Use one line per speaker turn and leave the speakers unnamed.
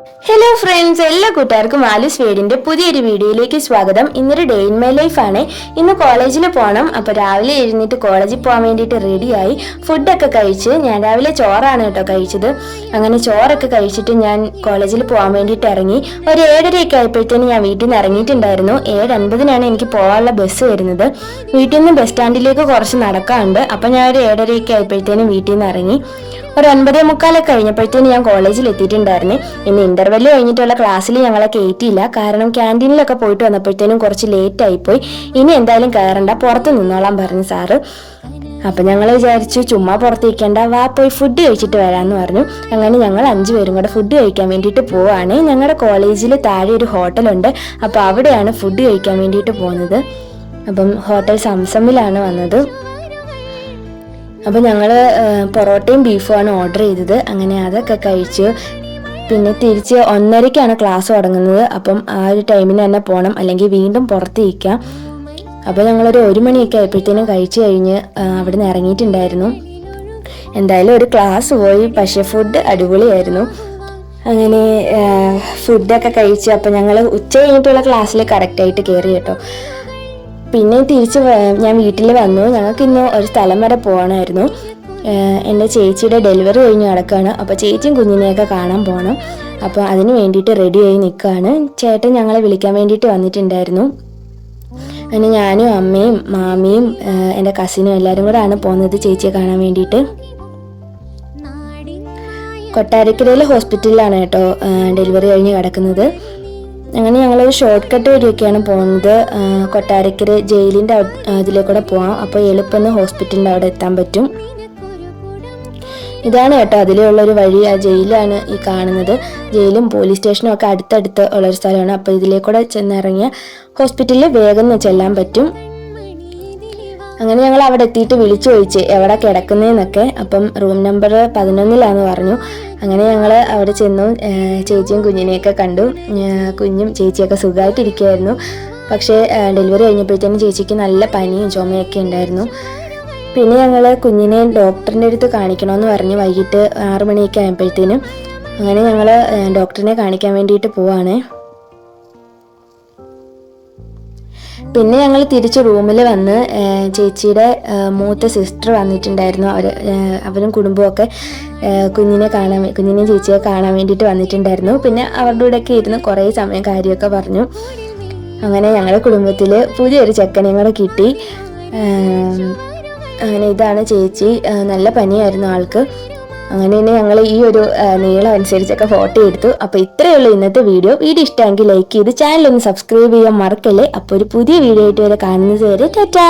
Hello friends, എല്ലാ കൂട്ടുകാർക്കും Alice വേഡിന്റെ പുതിയൊരു വീഡിയോയിലേക്ക് സ്വാഗതം. ഇന്നൊരു ഡേ ഇൻ മൈ ലൈഫ് ആണ്. ഇന്ന് കോളേജിൽ പോകണം. അപ്പോൾ രാവിലെ എഴുന്നേറ്റ് കോളേജിൽ പോകാൻ വേണ്ടിയിട്ട് റെഡിയായി. ഫുഡൊക്കെ കഴിച്ച് ഞാൻ രാവിലെ ചോറാണ് കേട്ടോ കഴിച്ചത്. അങ്ങനെ ചോറൊക്കെ കഴിച്ചിട്ട് ഞാൻ കോളേജിൽ പോകാൻ വേണ്ടിയിട്ട് ഇറങ്ങി. ഒരു 7:30 ആയപ്പോഴത്തേന് ഞാൻ വീട്ടിൽ നിന്ന് ഇറങ്ങിയിട്ടുണ്ടായിരുന്നു. 7:50 എനിക്ക് പോകാനുള്ള ബസ് വരുന്നത്. വീട്ടിൽ നിന്ന് ബസ് സ്റ്റാൻഡിലേക്ക് കുറച്ച് നടക്കാറുണ്ട്. അപ്പം ഞാൻ ഒരു 7:30 ആയപ്പോഴത്തേനും വീട്ടിൽ നിന്ന് ഇറങ്ങി. ഒരു 9:45 കഴിഞ്ഞപ്പോഴത്തേന് ഞാൻ കോളേജിൽ എത്തിയിട്ടുണ്ടായിരുന്നു. ഇന്ന് ഇന്റർവെല് കഴിഞ്ഞിട്ടുള്ള ക്ലാസ്സിൽ ഞങ്ങളെ കയറ്റിയില്ല. കാരണം ക്യാൻറ്റീനിലൊക്കെ പോയിട്ട് വന്നപ്പോഴത്തേനും കുറച്ച് ലേറ്റ് ആയിപ്പോയി. ഇനി എന്തായാലും കയറണ്ട, പുറത്ത് നിന്നോളാൻ പറഞ്ഞു സാറ്. അപ്പം ഞങ്ങൾ വിചാരിച്ചു ചുമ്മാ പുറത്തേക്കണ്ട, വാ പോയി ഫുഡ് കഴിച്ചിട്ട് വരാമെന്ന് പറഞ്ഞു. അങ്ങനെ ഞങ്ങൾ 5 പേരും കൂടെ ഫുഡ് കഴിക്കാൻ വേണ്ടിയിട്ട് പോവാണ്. ഞങ്ങളുടെ കോളേജിൽ താഴെ ഒരു ഹോട്ടലുണ്ട്. അപ്പോൾ അവിടെയാണ് ഫുഡ് കഴിക്കാൻ വേണ്ടിയിട്ട് പോകുന്നത്. അപ്പം ഹോട്ടൽ സംസമിലാണ് വന്നത്. അപ്പോൾ ഞങ്ങൾ പൊറോട്ടയും ബീഫുമാണ് ഓർഡർ ചെയ്തത്. അങ്ങനെ അതൊക്കെ കഴിച്ചു. പിന്നെ തിരിച്ച് 1:30 ക്ലാസ് തുടങ്ങുന്നത്. അപ്പം ആ ഒരു ടൈമിന് തന്നെ പോകണം, അല്ലെങ്കിൽ വീണ്ടും പുറത്തിരിക്കാം. അപ്പോൾ ഞങ്ങളൊരു 1 മണിയൊക്കെ ആയപ്പോഴത്തേനും കഴിച്ചു കഴിഞ്ഞ് അവിടെ നിന്ന് ഇറങ്ങിയിട്ടുണ്ടായിരുന്നു. എന്തായാലും ഒരു ക്ലാസ് പോയി, പക്ഷേ ഫുഡ് അടിപൊളിയായിരുന്നു. അങ്ങനെ ഫുഡൊക്കെ കഴിച്ച് അപ്പം ഞങ്ങൾ ഉച്ച കഴിഞ്ഞിട്ടുള്ള ക്ലാസ്സിൽ കറക്റ്റായിട്ട് കയറി കേട്ടോ. പിന്നെ തിരിച്ച് ഞാൻ വീട്ടിൽ വന്നു. ഞങ്ങൾക്ക് ഇന്ന് ഒരു സ്ഥലം വരെ പോകണമായിരുന്നു. എൻ്റെ ചേച്ചിയുടെ ഡെലിവറി കഴിഞ്ഞ് കിടക്കുകയാണ്. അപ്പോൾ ചേച്ചിയും കുഞ്ഞിനെയൊക്കെ കാണാൻ പോകണം. അപ്പോൾ അതിന് വേണ്ടിയിട്ട് റെഡിയായി നിൽക്കുകയാണ്. ചേട്ടൻ ഞങ്ങളെ വിളിക്കാൻ വേണ്ടിയിട്ട് വന്നിട്ടുണ്ടായിരുന്നു. അങ്ങനെ ഞാനും അമ്മയും മാമിയും എൻ്റെ കസിനും എല്ലാവരും കൂടെ ആണ് പോകുന്നത് ചേച്ചിയെ കാണാൻ വേണ്ടിയിട്ട്. കൊട്ടാരക്കരയിലെ ഹോസ്പിറ്റലിലാണ് കേട്ടോ ഡെലിവറി കഴിഞ്ഞ് കിടക്കുന്നത്. അങ്ങനെ ഞങ്ങളൊരു ഷോർട്ട് കട്ട് വഴിയൊക്കെയാണ് പോകുന്നത്. കൊട്ടാരക്കര ജയിലിൻ്റെ അതിലേക്കൂടെ പോകാം. അപ്പോൾ എളുപ്പം ഹോസ്പിറ്റലിൻ്റെ അവിടെ എത്താൻ പറ്റും. ഇതാണ് കേട്ടോ അതിലുള്ളൊരു വഴി. ആ ജയിലാണ് ഈ കാണുന്നത്. ജയിലും പോലീസ് സ്റ്റേഷനും ഒക്കെ അടുത്തടുത്ത് ഉള്ളൊരു സ്ഥലമാണ്. അപ്പോൾ ഇതിലേക്കൂടെ ചെന്നിറങ്ങിയ ഹോസ്പിറ്റലിൽ വേഗം ചെല്ലാൻ പറ്റും. അങ്ങനെ ഞങ്ങൾ അവിടെ എത്തിയിട്ട് വിളിച്ചു ചോദിച്ച് എവിടെ കിടക്കുന്നതെന്നൊക്കെ. അപ്പം റൂം നമ്പർ 11 പറഞ്ഞു. അങ്ങനെ ഞങ്ങൾ അവിടെ ചെന്നു. ചേച്ചിയും കുഞ്ഞിനെയൊക്കെ കണ്ടു. കുഞ്ഞും ചേച്ചിയൊക്കെ സുഖമായിട്ടിരിക്കുമായിരുന്നു. പക്ഷേ ഡെലിവറി കഴിഞ്ഞപ്പോഴത്തേനും ചേച്ചിക്ക് നല്ല പനിയും ചുമയൊക്കെ ഉണ്ടായിരുന്നു. പിന്നെ ഞങ്ങൾ കുഞ്ഞിനെ ഡോക്ടറിൻ്റെ അടുത്ത് കാണിക്കണമെന്ന് പറഞ്ഞ് വൈകിട്ട് 6 മണിയൊക്കെ ആയപ്പോഴത്തേനും അങ്ങനെ ഞങ്ങൾ ഡോക്ടറിനെ കാണിക്കാൻ വേണ്ടിയിട്ട് പോവാണ്. പിന്നെ ഞങ്ങൾ തിരിച്ച് റൂമിൽ വന്ന് ചേച്ചിയുടെ മൂത്ത സിസ്റ്റർ വന്നിട്ടുണ്ടായിരുന്നു. അവരും കുടുംബമൊക്കെ കുഞ്ഞിനെയും ചേച്ചിയെ കാണാൻ വേണ്ടിയിട്ട് വന്നിട്ടുണ്ടായിരുന്നു. പിന്നെ അവരുടെ കൂടെയൊക്കെ ഇരുന്ന് കുറേ സമയം കാര്യമൊക്കെ പറഞ്ഞു. അങ്ങനെ ഞങ്ങളുടെ കുടുംബത്തിൽ പുതിയൊരു ചെക്കനെയും കൂടെ കിട്ടി. അങ്ങനെ ഇതാണ് ചേച്ചി. നല്ല പനിയായിരുന്നു ആൾക്ക്. അങ്ങനെ തന്നെ ഞങ്ങൾ ഈ ഒരു നീളം അനുസരിച്ചൊക്കെ ഫോട്ടോ എടുത്തു. അപ്പോൾ ഇത്രയേ ഉള്ളൂ ഇന്നത്തെ വീഡിയോ. ഇഷ്ടമെങ്കിൽ ലൈക്ക് ചെയ്ത് ചാനൽ ഒന്ന് സബ്സ്ക്രൈബ് ചെയ്യാൻ മറക്കല്ലേ. അപ്പോൾ ഒരു പുതിയ വീഡിയോ ആയിട്ട് വരെ കാണുന്നത് വരെ ടാറ്റാ.